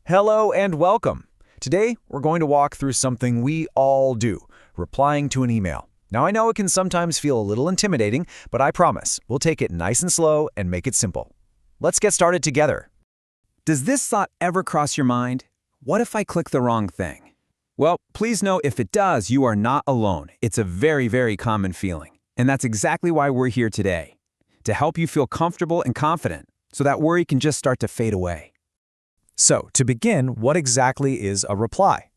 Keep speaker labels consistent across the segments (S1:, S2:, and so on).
S1: Hello and welcome. Today, we're going to walk through something we all do, replying to an email. Now, I know it can sometimes feel a little intimidating, but I promise we'll take it nice and slow and make it simple. Let's get started together.
S2: Does this thought ever cross your mind? What if I click the wrong thing? Well, please know if it does, you are not alone. It's a very, very common feeling. And that's exactly why we're here today, to help you feel comfortable and confident so that worry can just start to fade away.
S1: So, to begin, what exactly is a reply?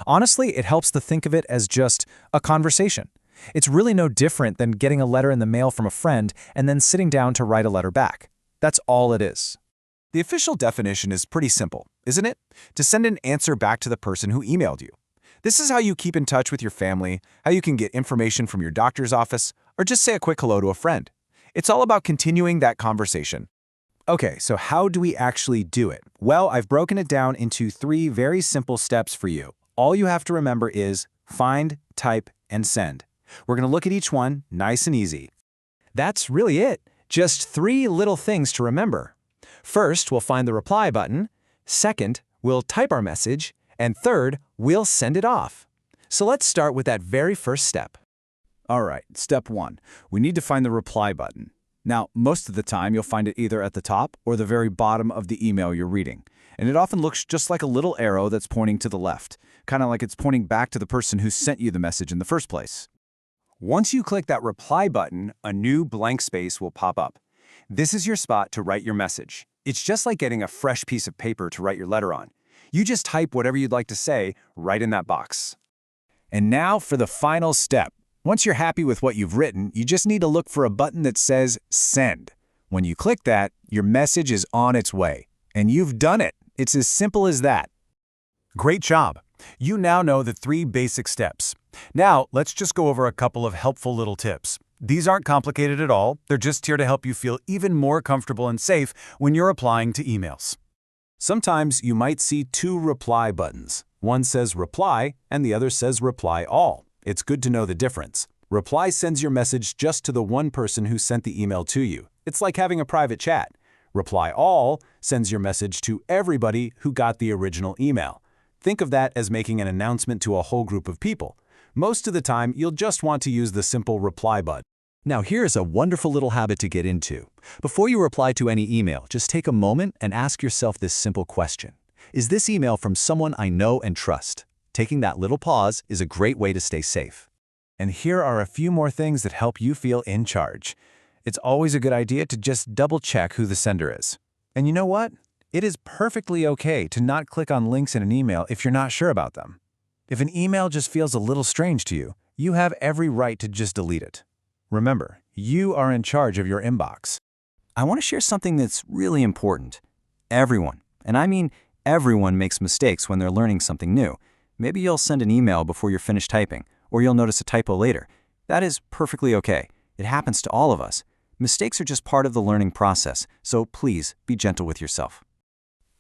S1: Honestly, it helps to think of it as just a conversation. It's really no different than getting a letter in the mail from a friend and then sitting down to write a letter back. That's all it is. The official definition is pretty simple, isn't it? To send an answer back to the person who emailed you. This is how you keep in touch with your family, how you can get information from your doctor's office, or just say a quick hello to a friend. It's all about continuing that conversation. Okay, so how do we actually do it? Well, I've broken it down into 3 very simple steps for you. All you have to remember is find, type, and send. We're going to look at each one, nice and easy. That's really it. Just 3 little things to remember. First, we'll find the reply button. Second, we'll type our message. And third, we'll send it off. So let's start with that very first step.
S3: All right, step 1. We need to find the reply button. Now, most of the time, you'll find it either at the top or the very bottom of the email you're reading. And it often looks just like a little arrow that's pointing to the left, kind of like it's pointing back to the person who sent you the message in the first place.
S2: Once you click that reply button, a new blank space will pop up. This is your spot to write your message. It's just like getting a fresh piece of paper to write your letter on. You just type whatever you'd like to say right in that box.
S1: And now for the final step. Once you're happy with what you've written, you just need to look for a button that says Send. When you click that, your message is on its way. And you've done it. It's as simple as that. Great job. You now know the 3 basic steps. Now, let's just go over a couple of helpful little tips. These aren't complicated at all. They're just here to help you feel even more comfortable and safe when you're replying to emails. Sometimes you might see 2 reply buttons. One says Reply, and the other says Reply All. It's good to know the difference. Reply sends your message just to the one person who sent the email to you. It's like having a private chat. Reply All sends your message to everybody who got the original email. Think of that as making an announcement to a whole group of people. Most of the time, you'll just want to use the simple reply button.
S4: Now here's a wonderful little habit to get into. Before you reply to any email, just take a moment and ask yourself this simple question. Is this email from someone I know and trust? Taking that little pause is a great way to stay safe.
S1: And here are a few more things that help you feel in charge. It's always a good idea to just double-check who the sender is. And you know what? It is perfectly okay to not click on links in an email if you're not sure about them. If an email just feels a little strange to you, you have every right to just delete it. Remember, you are in charge of your inbox.
S2: I want to share something that's really important. Everyone, and I mean everyone, makes mistakes when they're learning something new. Maybe you'll send an email before you're finished typing, or you'll notice a typo later. That is perfectly okay. It happens to all of us. Mistakes are just part of the learning process, so please be gentle with yourself.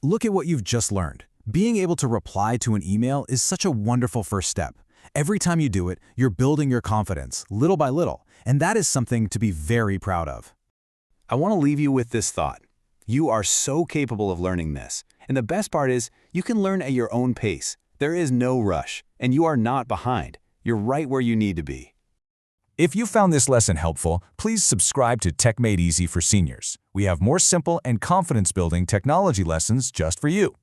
S1: Look at what you've just learned. Being able to reply to an email is such a wonderful first step. Every time you do it, you're building your confidence, little by little, and that is something to be very proud of. I want to leave you with this thought. You are so capable of learning this, and the best part is you can learn at your own pace. There is no rush, and you are not behind. You're right where you need to be. If you found this lesson helpful, please subscribe to Tech Made Easy for Seniors. We have more simple and confidence-building technology lessons just for you.